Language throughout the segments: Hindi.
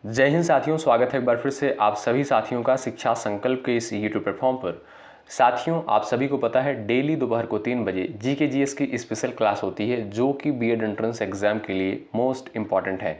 जय हिंद साथियों, स्वागत है एक बार फिर से आप सभी साथियों का शिक्षा संकल्प के इस यूट्यूब प्लेटफॉर्म पर। साथियों, आप सभी को पता है डेली दोपहर को 3 बजे जीके जीएस की स्पेशल क्लास होती है जो कि बीएड एंट्रेंस एग्जाम के लिए मोस्ट इंपॉर्टेंट है।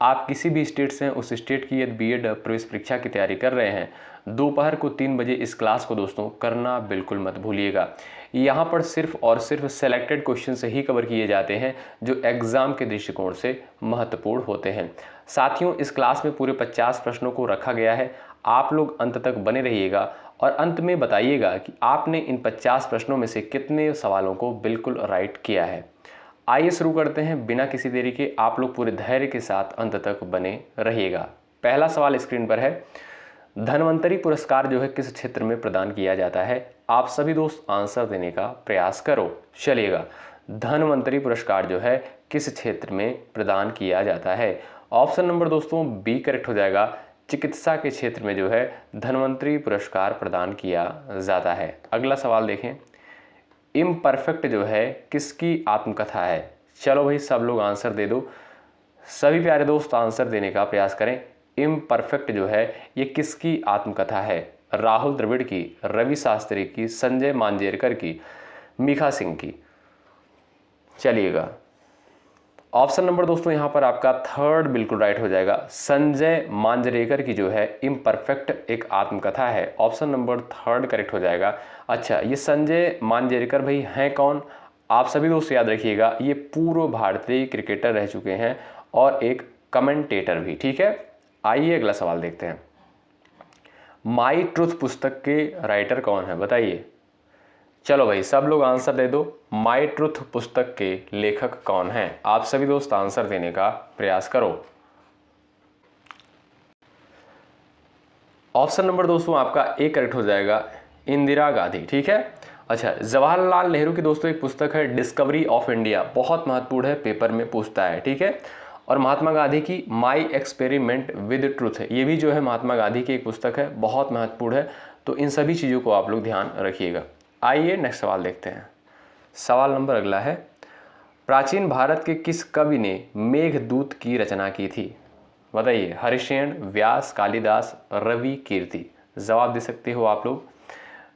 आप किसी भी स्टेट से हैं, उस स्टेट की यदि बीएड प्रवेश परीक्षा की तैयारी कर रहे हैं, दोपहर को 3 बजे इस क्लास को दोस्तों करना बिल्कुल मत भूलिएगा। यहाँ पर सिर्फ और सिर्फ सेलेक्टेड क्वेश्चन से ही कवर किए जाते हैं जो एग्जाम के दृष्टिकोण से महत्वपूर्ण होते हैं। साथियों, इस क्लास में पूरे 50 प्रश्नों को रखा गया है। आप लोग अंत तक बने रहिएगा और अंत में बताइएगा कि आपने इन 50 प्रश्नों में से कितने सवालों को बिल्कुल राइट किया है। आइए शुरू करते हैं बिना किसी देरी के। आप लोग पूरे धैर्य के साथ अंत तक बने रहिएगा। पहला सवाल स्क्रीन पर है, धन्वंतरी पुरस्कार जो है किस क्षेत्र में प्रदान किया जाता है? आप सभी दोस्त आंसर देने का प्रयास करो। चलिएगा, धन्वंतरी पुरस्कार जो है किस क्षेत्र में प्रदान किया जाता है? ऑप्शन नंबर दोस्तों बी करेक्ट हो जाएगा। चिकित्सा के क्षेत्र में जो है धन्वंतरी पुरस्कार प्रदान किया जाता है। अगला सवाल देखें, इम्परफेक्ट जो है किसकी आत्मकथा है? चलो भाई, सब लोग आंसर दे दो। सभी प्यारे दोस्त आंसर देने का प्रयास करें। इम्परफेक्ट जो है ये किसकी आत्मकथा है? राहुल द्रविड़ की, रवि शास्त्री की, संजय मांजरेकर की, मीखा सिंह की। चलिएगा, ऑप्शन नंबर दोस्तों यहाँ पर आपका थर्ड बिल्कुल राइट हो जाएगा। संजय मांजरेकर की जो है इम्परफेक्ट एक आत्मकथा है। ऑप्शन नंबर थर्ड करेक्ट हो जाएगा। अच्छा, ये संजय मांजरेकर भाई हैं कौन? आप सभी दोस्त याद रखिएगा, ये पूर्व भारतीय क्रिकेटर रह चुके हैं और एक कमेंटेटर भी। ठीक है, आइए अगला सवाल देखते हैं। माई ट्रुथ पुस्तक के राइटर कौन है बताइए। चलो भाई, सब लोग आंसर दे दो। माई ट्रुथ पुस्तक के लेखक कौन हैं? आप सभी दोस्त आंसर देने का प्रयास करो। ऑप्शन नंबर दोस्तों आपका ए करेक्ट हो जाएगा, इंदिरा गांधी। ठीक है। अच्छा, जवाहरलाल नेहरू की दोस्तों एक पुस्तक है डिस्कवरी ऑफ इंडिया, बहुत महत्वपूर्ण है, पेपर में पूछता है। ठीक है। और महात्मा गांधी की माई एक्सपेरिमेंट विद ट्रुथ है, ये भी जो है महात्मा गांधी की एक पुस्तक है, बहुत महत्वपूर्ण है। तो इन सभी चीज़ों को आप लोग ध्यान रखिएगा। आइए नेक्स्ट सवाल देखते हैं। सवाल नंबर अगला है, प्राचीन भारत के किस कवि ने मेघदूत की रचना की थी? बताइए। हरिशेन, व्यास, कालिदास, रवि, कीर्ति। जवाब दे सकते हो आप लोग।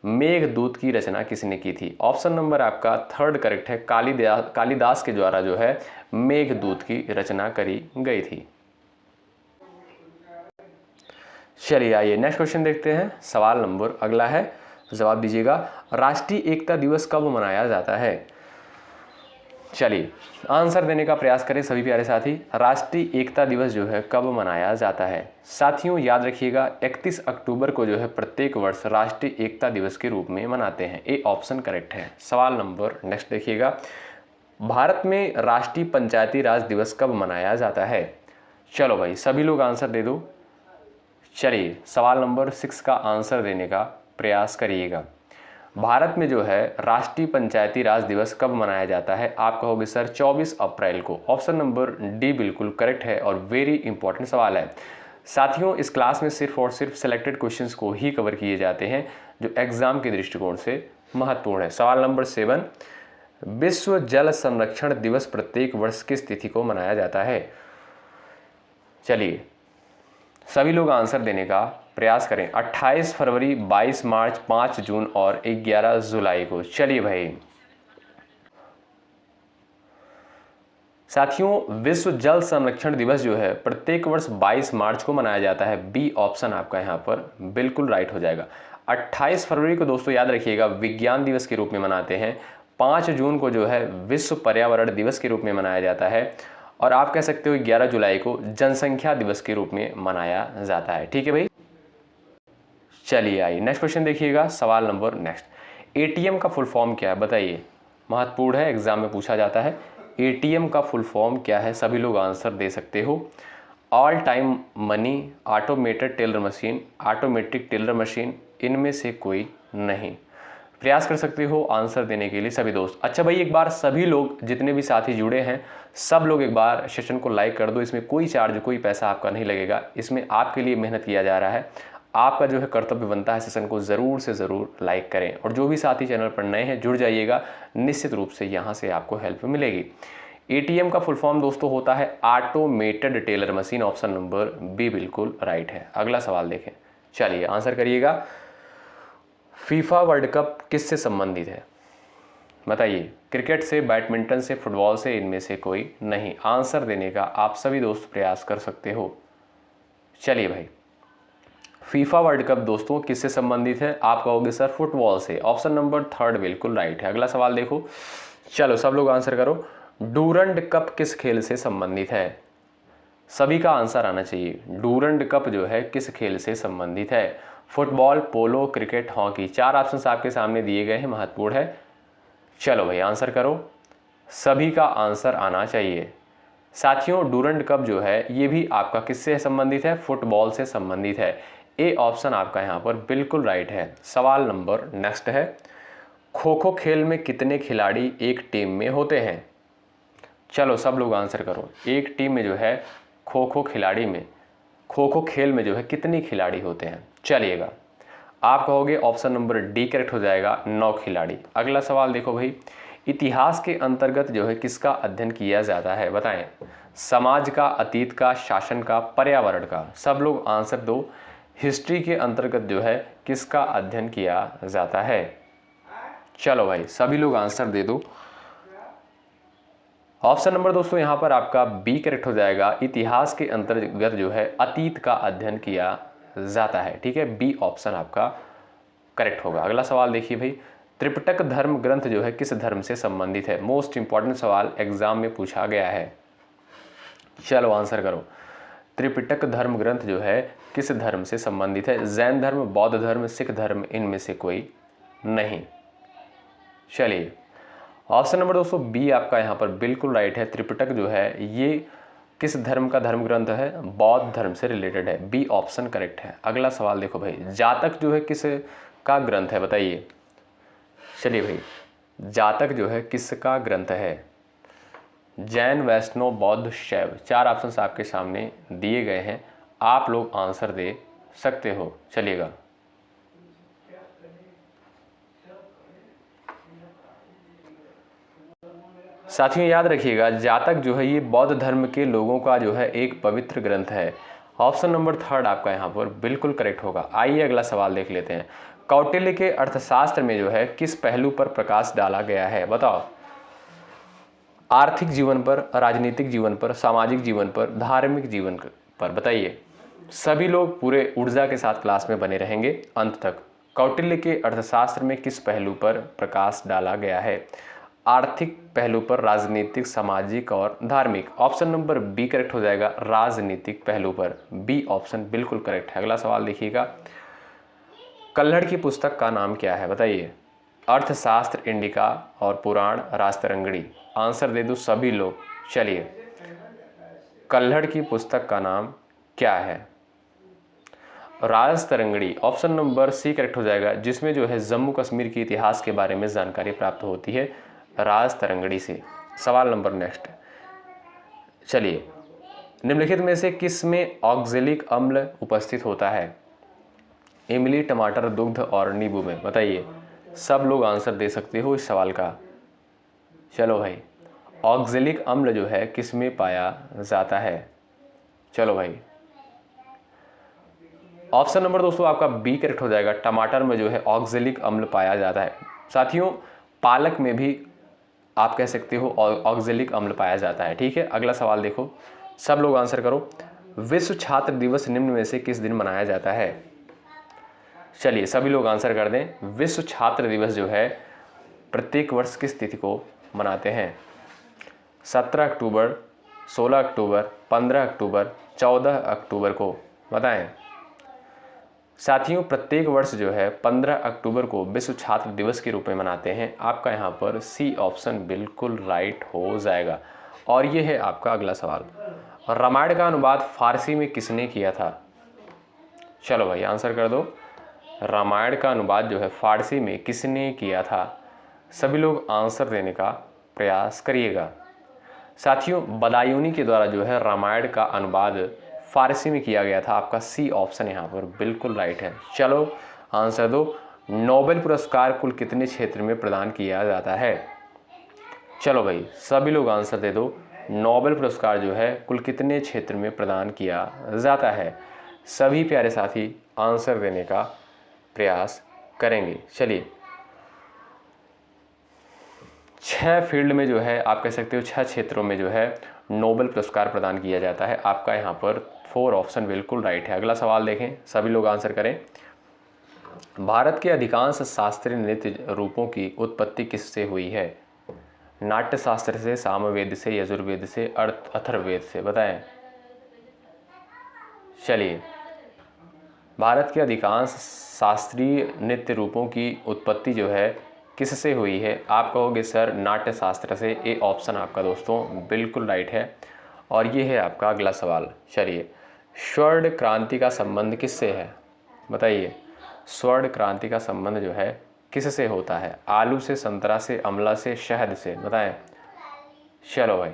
मेघदूत की रचना किसने की थी? ऑप्शन नंबर आपका थर्ड करेक्ट है। कालिदास के द्वारा जो है मेघदूत की रचना करी गई थी। चलिए आइए नेक्स्ट क्वेश्चन देखते हैं। सवाल नंबर अगला है, जवाब दीजिएगा। राष्ट्रीय एकता दिवस कब मनाया जाता है? चलिए आंसर देने का प्रयास करें सभी प्यारे साथी। राष्ट्रीय एकता दिवस जो है कब मनाया जाता है? साथियों याद रखिएगा, 31 अक्टूबर को जो है प्रत्येक वर्ष राष्ट्रीय एकता दिवस के रूप में मनाते हैं। ए ऑप्शन करेक्ट है। सवाल नंबर नेक्स्ट देखिएगा, भारत में राष्ट्रीय पंचायती राज दिवस कब मनाया जाता है? चलो भाई, सभी लोग आंसर दे दो। चलिए, सवाल नंबर 6 का आंसर देने का प्रयास करिएगा। भारत में जो है राष्ट्रीय पंचायती राज दिवस कब मनाया जाता है? आप कहोगे सर 24 अप्रैल को। ऑप्शन नंबर डी बिल्कुल करेक्ट है और वेरी इंपॉर्टेंट सवाल है। साथियों, इस क्लास में सिर्फ और सिर्फ सेलेक्टेड क्वेश्चंस को ही कवर किए जाते हैं जो एग्जाम के दृष्टिकोण से महत्वपूर्ण है। सवाल नंबर 7, विश्व जल संरक्षण दिवस प्रत्येक वर्ष किस तिथि को मनाया जाता है? चलिए सभी लोग आंसर देने का प्रयास करें। 28 फरवरी, 22 मार्च, 5 जून और 11 जुलाई को। चलिए भाई, साथियों विश्व जल संरक्षण दिवस जो है प्रत्येक वर्ष 22 मार्च को मनाया जाता है। बी ऑप्शन आपका यहाँ पर बिल्कुल राइट हो जाएगा। 28 फरवरी को दोस्तों याद रखिएगा विज्ञान दिवस के रूप में मनाते हैं। 5 जून को जो है विश्व पर्यावरण दिवस के रूप में मनाया जाता है और आप कह सकते हो 11 जुलाई को जनसंख्या दिवस के रूप में मनाया जाता है। ठीक है भाई। चलिए आइए नेक्स्ट क्वेश्चन देखिएगा। सवाल नंबर नेक्स्ट, एटीएम का फुल फॉर्म क्या है बताइए। महत्वपूर्ण है, एग्जाम में पूछा जाता है। एटीएम का फुल फॉर्म क्या है? सभी लोग आंसर दे सकते हो। All time money, automated teller machine, automatic teller machine, इनमें से कोई नहीं। प्रयास कर सकते हो आंसर देने के लिए सभी दोस्त। अच्छा भाई, एक बार सभी लोग जितने भी साथी जुड़े हैं सब लोग एक बार सेशन को लाइक कर दो। इसमें कोई चार्ज, कोई पैसा आपका नहीं लगेगा। इसमें आपके लिए मेहनत किया जा रहा है। आपका जो है कर्तव्य बनता है सेशन को ज़रूर से ज़रूर लाइक करें और जो भी साथी चैनल पर नए हैं जुड़ जाइएगा, निश्चित रूप से यहाँ से आपको हेल्प मिलेगी। ATM का फुल फॉर्म दोस्तों होता है automated teller machine. Option number B बिल्कुल राइट है। अगला सवाल देखें, चलिए आंसर करिएगा। फीफा वर्ल्ड कप किससे संबंधित है? बताइए, क्रिकेट से, बैडमिंटन से, फुटबॉल से, इनमें से कोई नहीं। आंसर देने का आप सभी दोस्त प्रयास कर सकते हो। चलिए भाई, फीफा वर्ल्ड कप दोस्तों किससे संबंधित है? आप कहोगे सर फुटबॉल से। ऑप्शन नंबर थर्ड बिल्कुल राइट है। अगला सवाल देखो, चलो सब लोग आंसर करो। डूरंड कप किस खेल से संबंधित है? सभी का आंसर आना चाहिए। डूरंड कप जो है किस खेल से संबंधित है? फुटबॉल, पोलो, क्रिकेट, हॉकी। 4 ऑप्शंस आपके सामने दिए गए हैं, महत्वपूर्ण है। चलो भाई आंसर करो, सभी का आंसर आना चाहिए। साथियों, डूरंड कप जो है ये भी आपका किससे संबंधित है? फुटबॉल से संबंधित है। ए ऑप्शन आपका यहाँ पर बिल्कुल राइट है। सवाल नंबर नेक्स्ट है, खो खो खेल में कितने खिलाड़ी एक टीम में होते हैं? चलो सब लोग आंसर करो। एक टीम में जो है खो खो खेल में जो है कितने खिलाड़ी होते हैं? चलिएगा, आप कहोगे ऑप्शन नंबर डी करेक्ट हो जाएगा, 9 खिलाड़ी। अगला सवाल देखो भाई, इतिहास के अंतर्गत जो है किसका अध्ययन किया जाता है? बताएं, समाज का, अतीत का, शासन का, पर्यावरण का। सब लोग आंसर दो। हिस्ट्री के अंतर्गत जो है किसका अध्ययन किया जाता है? चलो भाई सभी लोग आंसर दे दो। ऑप्शन नंबर दोस्तों यहाँ पर आपका बी करेक्ट हो जाएगा। इतिहास के अंतर्गत जो है अतीत का अध्ययन किया जाता है। ठीक है, बी ऑप्शन आपका करेक्ट होगा। अगला सवाल देखिए भाई, त्रिपिटक धर्म ग्रंथ जो है किस धर्म से संबंधित है? मोस्ट इंपॉर्टेंट सवाल एग्जाम में पूछा गया है। चलो आंसर करो, त्रिपिटक धर्म ग्रंथ जो है किस धर्म से संबंधित है? जैन धर्म, बौद्ध धर्म, सिख धर्म, इनमें से कोई नहीं। चलिए, ऑप्शन नंबर दोस्तों बी आपका यहाँ पर बिल्कुल राइट है। त्रिपिटक जो है ये किस धर्म का धर्म ग्रंथ है? बौद्ध धर्म से रिलेटेड है। बी ऑप्शन करेक्ट है। अगला सवाल देखो भाई, जातक जो है किस का ग्रंथ है? बताइए। चलिए भाई, जातक जो है किसका ग्रंथ है? जैन, वैष्णव, बौद्ध, शैव। 4 ऑप्शंस आपके सामने दिए गए हैं, आप लोग आंसर दे सकते हो। चलिएगा, साथियों याद रखिएगा, जातक जो है ये बौद्ध धर्म के लोगों का जो है एक पवित्र ग्रंथ है। ऑप्शन नंबर थर्ड आपका यहाँ पर बिल्कुल करेक्ट होगा। आइए अगला सवाल देख लेते हैं। कौटिल्य के अर्थशास्त्र में जो है किस पहलू पर प्रकाश डाला गया है? बताओ। आर्थिक जीवन पर, राजनीतिक जीवन पर, सामाजिक जीवन पर, धार्मिक जीवन पर। बताइए, सभी लोग पूरे ऊर्जा के साथ क्लास में बने रहेंगे अंत तक। कौटिल्य के अर्थशास्त्र में किस पहलू पर प्रकाश डाला गया है? आर्थिक पहलू पर, राजनीतिक, सामाजिक और धार्मिक। ऑप्शन नंबर बी करेक्ट हो जाएगा, राजनीतिक पहलू पर। बी ऑप्शन बिल्कुल करेक्ट है। अगला सवाल देखिएगा, कल्हड़ की पुस्तक का नाम क्या है? बताइए। अर्थशास्त्र इंडिका और पुराण राजतरंगिणी। आंसर दे दो सभी लोग। चलिए, कल्हड़ की पुस्तक का नाम क्या है? Rajatarangini. Option number C correct हो जाएगा, जिसमें जो है जम्मू कश्मीर के इतिहास के बारे में जानकारी प्राप्त होती है राजतरंगिणी से। सवाल नंबर नेक्स्ट, चलिए, निम्नलिखित में से किस में ऑक्जेलिक अम्ल उपस्थित होता है? इमली, टमाटर, दुग्ध और नींबू में। बताइए, सब लोग आंसर दे सकते हो इस सवाल का। चलो भाई, ऑक्जेलिक अम्ल जो है किस में पाया जाता है? चलो भाई, ऑप्शन नंबर दोस्तों आपका बी करेक्ट हो जाएगा। टमाटर में जो है ऑक्जेलिक अम्ल पाया जाता है। साथियों, पालक में भी आप कह सकते हो ऑक्जेलिक अम्ल पाया जाता है। ठीक है, अगला सवाल देखो, सब लोग आंसर करो। विश्व छात्र दिवस निम्न में से किस दिन मनाया जाता है? चलिए सभी लोग आंसर कर दें। विश्व छात्र दिवस जो है प्रत्येक वर्ष किस तिथि को मनाते हैं? 17 अक्टूबर, 16 अक्टूबर, 15 अक्टूबर, 14 अक्टूबर को। बताएं साथियों, प्रत्येक वर्ष जो है 15 अक्टूबर को विश्व छात्र दिवस के रूप में मनाते हैं। आपका यहाँ पर सी ऑप्शन बिल्कुल राइट हो जाएगा। और ये है आपका अगला सवाल, रामायण का अनुवाद फारसी में किसने किया था? चलो भाई आंसर कर दो। रामायण का अनुवाद जो है फारसी में किसने किया था? सभी लोग आंसर देने का प्रयास करिएगा। साथियों, बदायूनी के द्वारा जो है रामायण का अनुवाद फारसी में किया गया था। आपका सी ऑप्शन यहाँ पर बिल्कुल राइट है। चलो आंसर दो। नोबेल पुरस्कार कुल कितने क्षेत्र में प्रदान किया जाता है? चलो भाई सभी लोग आंसर दे दो। नोबेल पुरस्कार जो है कुल कितने क्षेत्र में प्रदान किया जाता है? सभी प्यारे साथी आंसर देने का प्रयास करेंगे। चलिए, 6 फील्ड में जो है, आप कह सकते हो 6 क्षेत्रों में जो है नोबेल पुरस्कार प्रदान किया जाता है। आपका यहाँ पर 4 ऑप्शन बिल्कुल राइट है। अगला सवाल देखें, सभी लोग आंसर करें। भारत के अधिकांश शास्त्रीय नृत्य रूपों की उत्पत्ति किससे हुई है? नाट्य शास्त्र से, सामवेद से, यजुर्वेद से, अथर्ववेद से, बताएं। चलिए, भारत के अधिकांश शास्त्रीय नृत्य रूपों की उत्पत्ति जो है किससे हुई है? आप कहोगे सर नाट्य शास्त्र से। ए ऑप्शन आपका दोस्तों बिल्कुल राइट है। और ये है आपका अगला सवाल। चलिए, स्वर्ण क्रांति का संबंध किससे है? बताइए, स्वर्ण क्रांति का संबंध जो है किससे होता है? आलू से, संतरा से, अमला से, शहद से, बताएं। चलो भाई,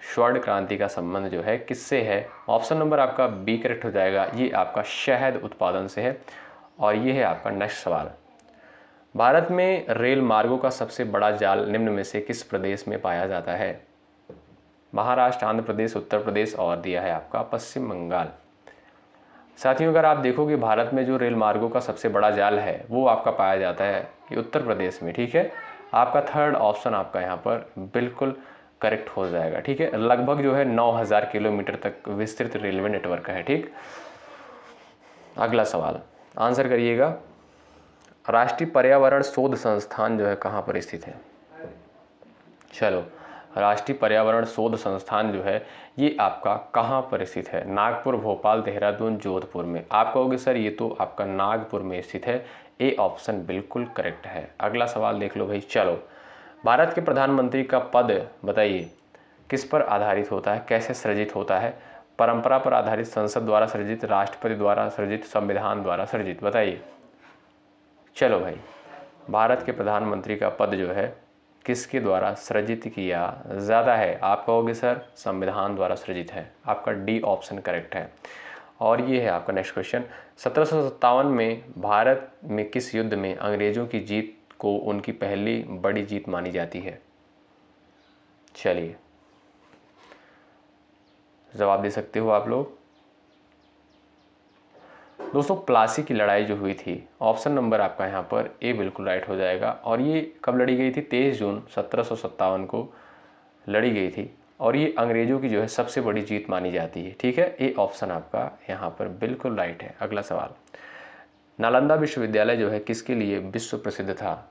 स्वर्ण क्रांति का संबंध जो है किससे है? ऑप्शन नंबर आपका बी करेक्ट हो जाएगा। ये आपका शहद उत्पादन से है। और ये है आपका नेक्स्ट सवाल। भारत में रेल मार्गों का सबसे बड़ा जाल निम्न में से किस प्रदेश में पाया जाता है? महाराष्ट्र, आंध्र प्रदेश, उत्तर प्रदेश और दिया है आपका पश्चिम बंगाल। साथियों, अगर आप देखोगे भारत में जो रेल मार्गों का सबसे बड़ा जाल है वो आपका पाया जाता है कि उत्तर प्रदेश में। ठीक है, आपका थर्ड ऑप्शन आपका यहाँ पर बिल्कुल करेक्ट हो जाएगा। ठीक है, लगभग जो है 9000 किलोमीटर तक विस्तृत रेलवे नेटवर्क है। ठीक, अगला सवाल आंसर करिएगा। राष्ट्रीय पर्यावरण शोध संस्थान जो है कहाँ पर स्थित है? चलो, राष्ट्रीय पर्यावरण शोध संस्थान जो है ये आपका कहाँ पर स्थित है? नागपुर, भोपाल, देहरादून, जोधपुर में। आप कहोगे सर ये तो आपका नागपुर में स्थित है। ए ऑप्शन बिल्कुल करेक्ट है। अगला सवाल देख लो भाई। चलो, भारत के प्रधानमंत्री का पद बताइए किस पर आधारित होता है, कैसे सृजित होता है? परंपरा पर आधारित, संसद द्वारा सृजित, राष्ट्रपति द्वारा सृजित, संविधान द्वारा सृजित, बताइए। चलो भाई, भारत के प्रधानमंत्री का पद जो है किसके द्वारा सृजित किया जाता है? आप कहोगे सर संविधान द्वारा सृजित है। आपका डी ऑप्शन करेक्ट है। और ये है आपका नेक्स्ट क्वेश्चन। 1757 में भारत में किस युद्ध में अंग्रेजों की जीत को उनकी पहली बड़ी जीत मानी जाती है? चलिए, जवाब दे सकते हो आप लोग। दोस्तों, प्लासी की लड़ाई जो हुई थी, ऑप्शन नंबर आपका यहाँ पर ए बिल्कुल राइट हो जाएगा। और ये कब लड़ी गई थी? 23 जून 1757 को लड़ी गई थी। और ये अंग्रेजों की जो है सबसे बड़ी जीत मानी जाती है। ठीक है, ए ऑप्शन आपका यहाँ पर बिल्कुल राइट है। अगला सवाल, नालंदा विश्वविद्यालय जो है किसके लिए विश्व प्रसिद्ध था?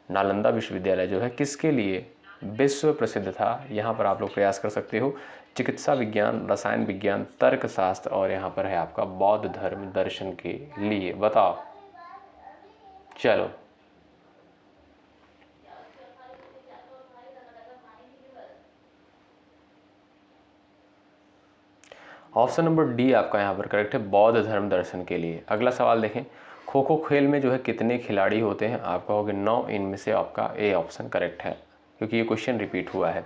नालंदा विश्वविद्यालय जो है किसके लिए विश्व प्रसिद्ध था? यहाँ पर आप लोग प्रयास कर सकते हो। चिकित्सा विज्ञान, रसायन विज्ञान, तर्कशास्त्र और यहाँ पर है आपका बौद्ध धर्म दर्शन के लिए, बताओ। चलो, ऑप्शन नंबर डी आपका यहाँ पर करेक्ट है, बौद्ध धर्म दर्शन के लिए। अगला सवाल देखें। खो खो खेल में जो है कितने खिलाड़ी होते हैं? आप कहोगे 9। इनमें से आपका ए ऑप्शन करेक्ट है क्योंकि ये क्वेश्चन रिपीट हुआ है।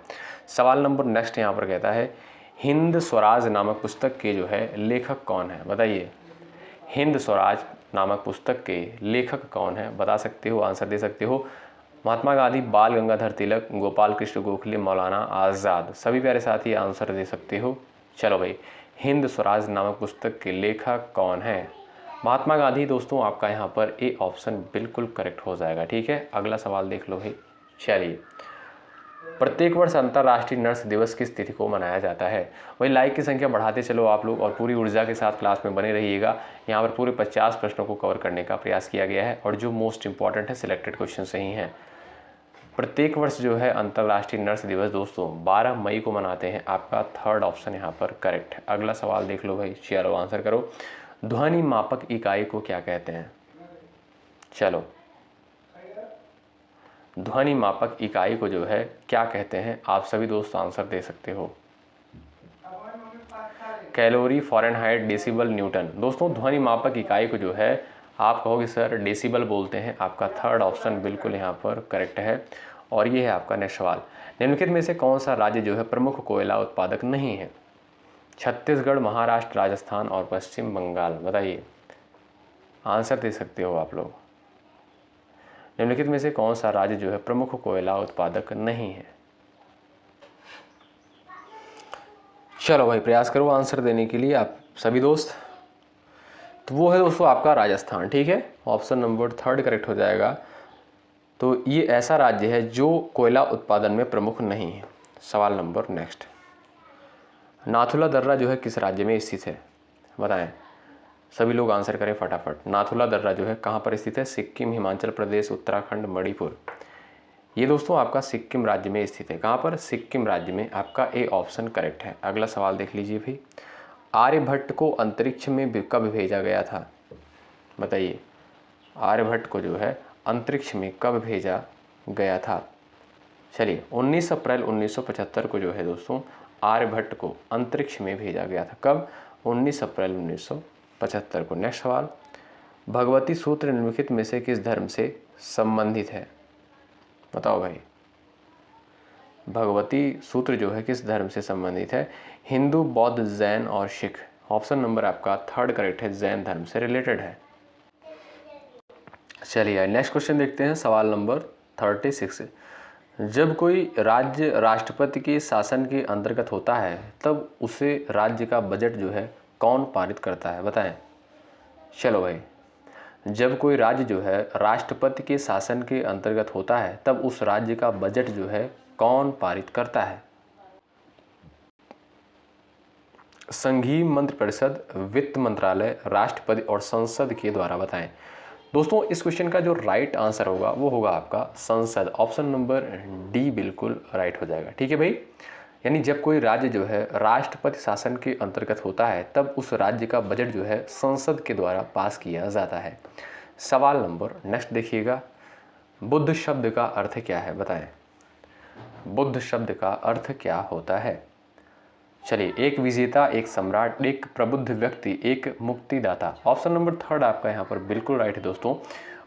सवाल नंबर नेक्स्ट यहाँ पर कहता है, हिंद स्वराज नामक पुस्तक के जो है लेखक कौन है? बताइए, हिंद स्वराज नामक पुस्तक के लेखक कौन है? बता सकते हो, आंसर दे सकते हो। महात्मा गांधी, बाल गंगाधर तिलक, गोपाल कृष्ण गोखले, मौलाना आज़ाद। सभी प्यारे साथी आंसर दे सकते हो। चलो भाई, हिंद स्वराज नामक पुस्तक के लेखक कौन है? महात्मा गांधी। दोस्तों, आपका यहाँ पर ए ऑप्शन बिल्कुल करेक्ट हो जाएगा। ठीक है, अगला सवाल देख लो भाई। चलिए, प्रत्येक वर्ष अंतर्राष्ट्रीय नर्स दिवस किस तिथि को मनाया जाता है? वही लाइक की संख्या बढ़ाते चलो आप लोग और पूरी ऊर्जा के साथ क्लास में बने रहिएगा। यहाँ पर पूरे 50 प्रश्नों को कवर करने का प्रयास किया गया है और जो मोस्ट इंपॉर्टेंट है सिलेक्टेड क्वेश्चन सही हैं। प्रत्येक वर्ष जो है अंतर्राष्ट्रीय नर्स दिवस दोस्तों 12 मई को मनाते हैं। आपका थर्ड ऑप्शन यहाँ पर करेक्ट है। अगला सवाल देख लो भाई। चलो, आंसर करो। ध्वनि मापक इकाई को क्या कहते हैं? चलो, ध्वनि मापक इकाई को जो है क्या कहते हैं? आप सभी दोस्त आंसर दे सकते हो। Calorie, Fahrenheit, decibel, Newton. दोस्तों, ध्वनि मापक इकाई को जो है आप कहोगे सर डेसिबल बोलते हैं। आपका थर्ड ऑप्शन बिल्कुल यहाँ पर करेक्ट है। और ये है आपका नेक्स्ट सवाल। निम्नलिखित में से कौन सा राज्य जो है प्रमुख कोयला उत्पादक नहीं है? छत्तीसगढ़, महाराष्ट्र, राजस्थान और पश्चिम बंगाल। बताइए, आंसर दे सकते हो आप लोग। निम्नलिखित में से कौन सा राज्य जो है प्रमुख कोयला उत्पादक नहीं है? चलो भाई प्रयास करो आंसर देने के लिए आप सभी दोस्त। तो वो है दोस्तों आपका राजस्थान, ठीक है, ऑप्शन नंबर 3 करेक्ट हो जाएगा। तो ये ऐसा राज्य है जो कोयला उत्पादन में प्रमुख नहीं है। सवाल नंबर नेक्स्ट, नाथुला दर्रा जो है किस राज्य में स्थित है? बताएं, सभी लोग आंसर करें फटाफट। नाथुला दर्रा जो है कहाँ पर स्थित है? सिक्किम, हिमाचल प्रदेश, उत्तराखंड, मणिपुर। ये दोस्तों आपका सिक्किम राज्य में स्थित है। कहाँ पर? सिक्किम राज्य में। आपका ए ऑप्शन करेक्ट है। अगला सवाल देख लीजिए भाई, आर्यभट्ट को अंतरिक्ष में कब भेजा गया था? बताइए, आर्यभट्ट को जो है अंतरिक्ष में कब भेजा गया था? चलिए, 19 अप्रैल 1975 को जो है दोस्तों आर्यभट्ट को अंतरिक्ष में भेजा गया था। कब? 19 अप्रैल 1975 को। नेक्स्ट सवाल, भगवती सूत्र निम्नलिखित में से किस धर्म से संबंधित है? बताओ भाई, भगवती सूत्र जो है किस धर्म से संबंधित है? हिंदू, बौद्ध, जैन और सिख। ऑप्शन नंबर आपका 3 करेक्ट है, जैन धर्म से रिलेटेड है। चलिए नेक्स्ट क्वेश्चन देखते हैं, सवाल नंबर 36। जब कोई राज्य राष्ट्रपति के शासन के अंतर्गत होता है तब उसे राज्य का बजट जो है कौन पारित करता है? बताएं। चलो भाई, जब कोई राज्य जो है राष्ट्रपति के शासन के अंतर्गत होता है तब उस राज्य का बजट जो है कौन पारित करता है? संघीय मंत्रिपरिषद, वित्त मंत्रालय, राष्ट्रपति और संसद के द्वारा। बताएं दोस्तों, इस क्वेश्चन का जो राइट आंसर होगा वो होगा आपका संसद। ऑप्शन नंबर डी बिल्कुल राइट हो जाएगा, ठीक है भाई। यानी जब कोई राज्य जो है राष्ट्रपति शासन के अंतर्गत होता है तब उस राज्य का बजट जो है संसद के द्वारा पास किया जाता है। सवाल नंबर नेक्स्ट देखिएगा, बुद्ध शब्द का अर्थ क्या है? बताएं, बुद्ध शब्द का अर्थ क्या होता है? चलिए, एक विजेता, एक सम्राट, एक प्रबुद्ध व्यक्ति, एक मुक्तिदाता। ऑप्शन नंबर 3 आपका यहाँ पर बिल्कुल राइट है दोस्तों।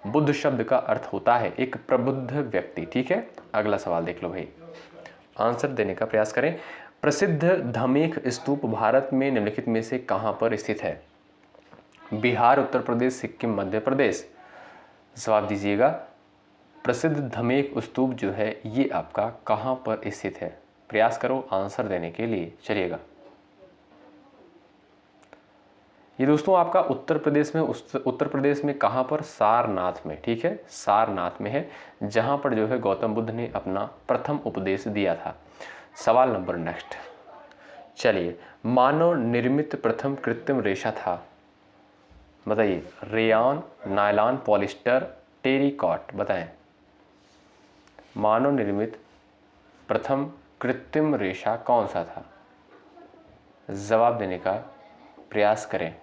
बुद्ध शब्द का अर्थ होता है एक प्रबुद्ध व्यक्ति, ठीक है। अगला सवाल देख लो भाई, आंसर देने का प्रयास करें। प्रसिद्ध धमेख स्तूप भारत में निम्नलिखित में से कहाँ पर स्थित है? बिहार, उत्तर प्रदेश, सिक्किम, मध्य प्रदेश। जवाब दीजिएगा, प्रसिद्ध धमेख स्तूप जो है ये आपका कहाँ पर स्थित है? प्रयास करो आंसर देने के लिए। चलिएगा, ये दोस्तों आपका उत्तर प्रदेश में कहाँ पर? सारनाथ में, ठीक है, सारनाथ में है, जहाँ पर जो है गौतम बुद्ध ने अपना प्रथम उपदेश दिया था। सवाल नंबर नेक्स्ट, चलिए, मानव निर्मित प्रथम कृत्रिम रेशा था? बताइए, रेयान, नायलॉन, पॉलिस्टर, टेरिकॉट। बताएं, मानव निर्मित प्रथम कृत्रिम रेशा कौन सा था? जवाब देने का प्रयास करें।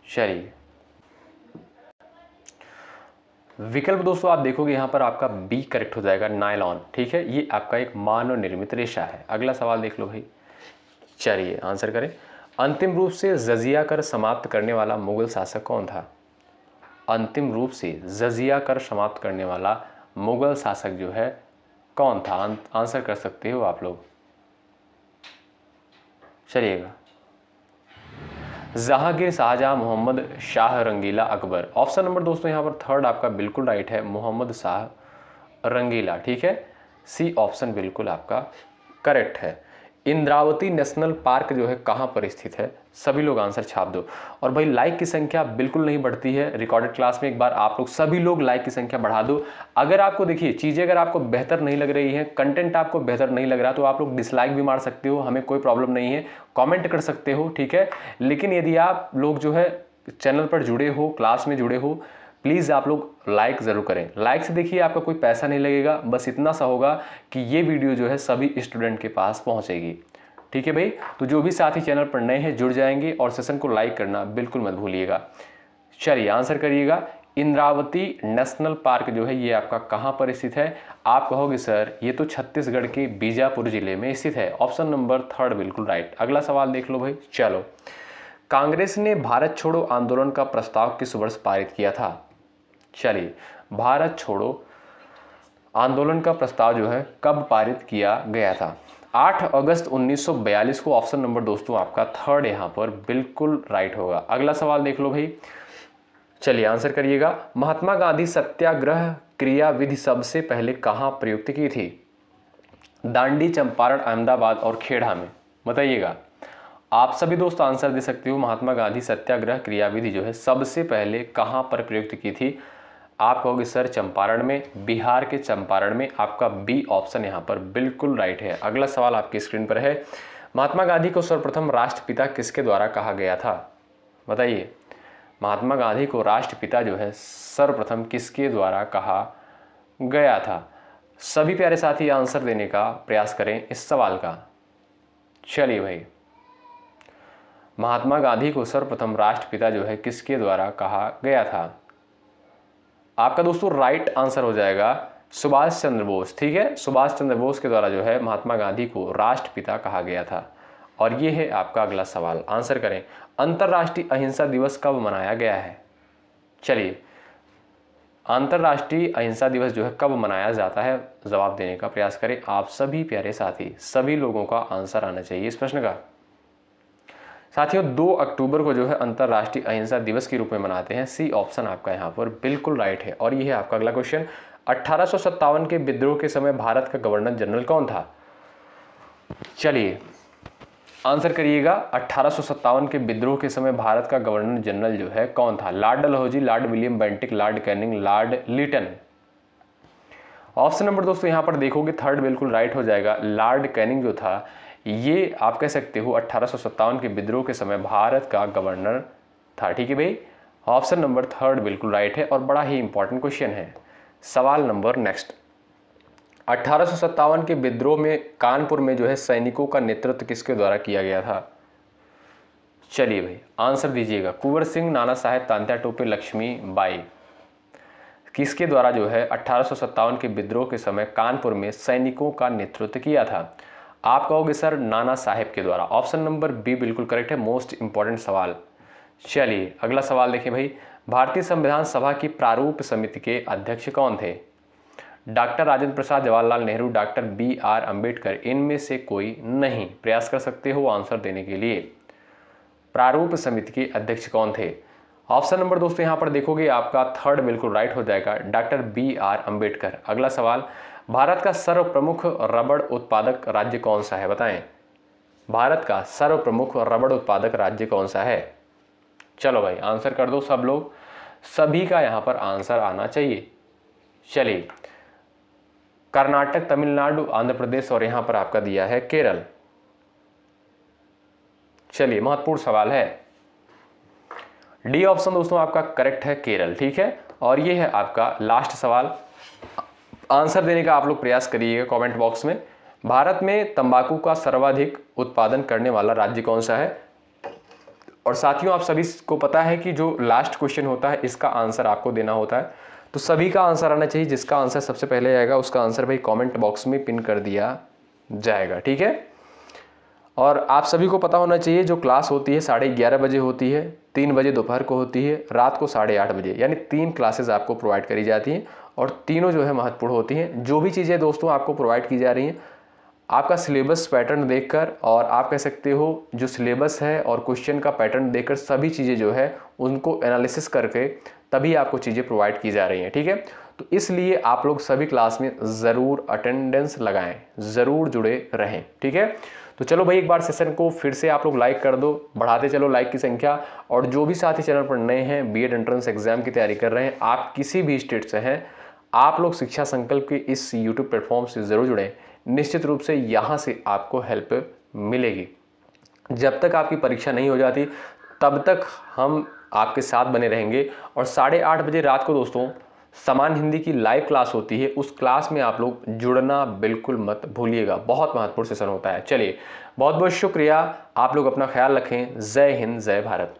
चलिए, विकल्प दोस्तों आप देखोगे यहाँ पर आपका बी करेक्ट हो जाएगा, नायलॉन, ठीक है। ये आपका एक मानव निर्मित रेशा है। अगला सवाल देख लो भाई, चलिए आंसर करें। अंतिम रूप से जजिया कर समाप्त करने वाला मुगल शासक कौन था? अंतिम रूप से जजिया कर समाप्त करने वाला मुगल शासक जो है कौन था? आंसर कर सकते हो आप लोग। चलिएगा, जहांगीर, शाहजहां, मोहम्मद शाह, रंगीला, अकबर। ऑप्शन नंबर दोस्तों यहाँ पर 3 आपका बिल्कुल राइट है, मोहम्मद शाह रंगीला, ठीक है। सी ऑप्शन बिल्कुल आपका करेक्ट है। इंद्रावती नेशनल पार्क जो है कहाँ पर स्थित है? सभी लोग आंसर छाप दो। और भाई लाइक की संख्या बिल्कुल नहीं बढ़ती है रिकॉर्डेड क्लास में, एक बार आप लोग सभी लोग लाइक की संख्या बढ़ा दो। अगर आपको देखिए चीज़ें अगर आपको बेहतर नहीं लग रही है, कंटेंट आपको बेहतर नहीं लग रहा, तो आप लोग डिसलाइक भी मार सकते हो, हमें कोई प्रॉब्लम नहीं है, कॉमेंट कर सकते हो, ठीक है। लेकिन यदि आप लोग जो है चैनल पर जुड़े हो, क्लास में जुड़े हो, प्लीज़ आप लोग लाइक ज़रूर करें। लाइक से देखिए आपका कोई पैसा नहीं लगेगा, बस इतना सा होगा कि ये वीडियो जो है सभी स्टूडेंट के पास पहुंचेगी, ठीक है भाई। तो जो भी साथी चैनल पर नए हैं जुड़ जाएंगे और सेशन को लाइक करना बिल्कुल मत भूलिएगा। चलिए आंसर करिएगा, इंद्रावती नेशनल पार्क जो है ये आपका कहाँ पर स्थित है? आप कहोगे सर ये तो छत्तीसगढ़ के बीजापुर जिले में स्थित है। ऑप्शन नंबर 3 बिल्कुल राइट। अगला सवाल देख लो भाई, चलो, कांग्रेस ने भारत छोड़ो आंदोलन का प्रस्ताव किस वर्ष पारित किया था? चलिए, भारत छोड़ो आंदोलन का प्रस्ताव जो है कब पारित किया गया था? 8 अगस्त 1942 को। ऑप्शन नंबर दोस्तों आपका 3 यहाँ पर बिल्कुल राइट होगा। अगला सवाल देख लो भाई, चलिए आंसर करिएगा। महात्मा गांधी सत्याग्रह क्रिया विधि सबसे पहले कहाँ प्रयुक्त की थी? दांडी, चंपारण, अहमदाबाद और खेड़ा में, बताइएगा। आप सभी दोस्त आंसर दे सकते हो। महात्मा गांधी सत्याग्रह क्रियाविधि जो है सबसे पहले कहां पर प्रयुक्त की थी? आप कहोगे सर चंपारण में, बिहार के चंपारण में। आपका बी ऑप्शन यहां पर बिल्कुल राइट है। अगला सवाल आपकी स्क्रीन पर है। महात्मा गांधी को सर्वप्रथम राष्ट्रपिता किसके द्वारा कहा गया था? बताइए, महात्मा गांधी को राष्ट्रपिता जो है सर्वप्रथम किसके द्वारा कहा गया था? सभी प्यारे साथी आंसर देने का प्रयास करें इस सवाल का। चलिए भाई, महात्मा गांधी को सर्वप्रथम राष्ट्रपिता जो है किसके द्वारा कहा गया था? आपका दोस्तों राइट आंसर हो जाएगा सुभाष चंद्र बोस। ठीक है, सुभाष चंद्र बोस के द्वारा जो है महात्मा गांधी को राष्ट्रपिता कहा गया था। और ये है आपका अगला सवाल, आंसर करें। अंतर्राष्ट्रीय अहिंसा दिवस कब मनाया गया है? चलिए, अंतर्राष्ट्रीय अहिंसा दिवस जो है कब मनाया जाता है? जवाब देने का प्रयास करें आप सभी प्यारे साथी। सभी लोगों का आंसर आना चाहिए इस प्रश्न का। साथियों 2 अक्टूबर को जो है अंतर्राष्ट्रीय अहिंसा दिवस के रूप में मनाते हैं। सी ऑप्शन आपका यहाँ पर बिल्कुल राइट है। और ये है आपका अगला क्वेश्चन। 1857 के विद्रोह के समय भारत का गवर्नर जनरल कौन था? चलिए आंसर करिएगा। 1857 के विद्रोह के समय भारत का गवर्नर जनरल जो है कौन था? Lord Dalhousie, Lord William Bentinck, Lord Canning, Lord Lytton. Option number दोस्तों यहाँ पर देखोगे थर्ड बिल्कुल राइट हो जाएगा। लॉर्ड कैनिंग जो था, ये आप कह सकते हो 1857 के विद्रोह के समय भारत का गवर्नर था। ठीक है भाई, ऑप्शन नंबर थर्ड बिल्कुल राइट है। और बड़ा ही इंपॉर्टेंट क्वेश्चन है। सवाल नंबर नेक्स्ट, 1857 के विद्रोह में कानपुर में जो है सैनिकों का नेतृत्व किसके द्वारा किया गया था? चलिए भाई आंसर दीजिएगा। कुंवर सिंह, नाना साहेब, तात्या टोपे, लक्ष्मी बाई। किसके द्वारा जो है 1857 के विद्रोह के समय कानपुर में सैनिकों का नेतृत्व किया था? आप कहोगे सर नाना साहेब के द्वारा। ऑप्शन नंबर बी बिल्कुल करेक्ट है। मोस्ट इंपॉर्टेंट सवाल। चलिए अगला सवाल देखें भाई। भारतीय संविधान सभा की प्रारूप समिति के अध्यक्ष कौन थे? Doctor Rajendra Prasad, Jawaharlal Nehru, doctor BR Ambedkar. इनमें से कोई नहीं। प्रयास कर सकते हो आंसर देने के लिए। प्रारूप समिति के अध्यक्ष कौन थे? ऑप्शन नंबर दोस्तों यहाँ पर देखोगे आपका थर्ड बिल्कुल राइट हो जाएगा, डॉक्टर BR अम्बेडकर। अगला सवाल, भारत का सर्व प्रमुख रबड़ उत्पादक राज्य कौन सा है? बताएं, भारत का सर्व प्रमुख रबड़ उत्पादक राज्य कौन सा है? चलो भाई आंसर कर दो सब लोग। सभी का यहाँ पर आंसर आना चाहिए। चलिए, कर्नाटक, तमिलनाडु, आंध्र प्रदेश और यहाँ पर आपका दिया है केरल। चलिए महत्वपूर्ण सवाल है। डी ऑप्शन दोस्तों आपका करेक्ट है, केरल। ठीक है, और ये है आपका लास्ट सवाल। आंसर देने का आप लोग प्रयास करिएगा कमेंट बॉक्स में। भारत में तंबाकू का सर्वाधिक उत्पादन करने वाला राज्य कौन सा है? और साथियों आप सभी को पता है कि जो लास्ट क्वेश्चन होता है इसका आंसर आपको देना होता है, तो सभी का आंसर आना चाहिए। जिसका आंसर सबसे पहले आएगा उसका आंसर भाई कमेंट बॉक्स में पिन कर दिया जाएगा। ठीक है, और आप सभी को पता होना चाहिए जो क्लास होती है 11:30 बजे होती है, 3 बजे दोपहर को होती है, रात को 8:30 बजे, यानी 3 क्लासेस आपको प्रोवाइड करी जाती हैं और तीनों जो है महत्वपूर्ण होती हैं। जो भी चीज़ें दोस्तों आपको प्रोवाइड की जा रही हैं, आपका सिलेबस पैटर्न देखकर और आप कह सकते हो जो सिलेबस है और क्वेश्चन का पैटर्न देखकर सभी चीज़ें जो है उनको एनालिसिस करके तभी आपको चीज़ें प्रोवाइड की जा रही हैं। ठीक है, तो इसलिए आप लोग सभी क्लास में ज़रूर अटेंडेंस लगाएं, ज़रूर जुड़े रहें। ठीक है, तो चलो भाई एक बार सेशन को फिर से आप लोग लाइक कर दो, बढ़ाते चलो लाइक की संख्या। और जो भी साथी चैनल पर नए हैं, बीएड एंट्रेंस एग्जाम की तैयारी कर रहे हैं, आप किसी भी स्टेट से हैं, आप लोग शिक्षा संकल्प के इस यूट्यूब प्लेटफॉर्म से ज़रूर जुड़ें। निश्चित रूप से यहाँ से आपको हेल्प मिलेगी। जब तक आपकी परीक्षा नहीं हो जाती तब तक हम आपके साथ बने रहेंगे। और 8:30 बजे रात को दोस्तों सामान्य हिंदी की लाइव क्लास होती है, उस क्लास में आप लोग जुड़ना बिल्कुल मत भूलिएगा, बहुत महत्वपूर्ण सेशन होता है। चलिए बहुत बहुत शुक्रिया, आप लोग अपना ख्याल रखें। जय हिंद, जय भारत।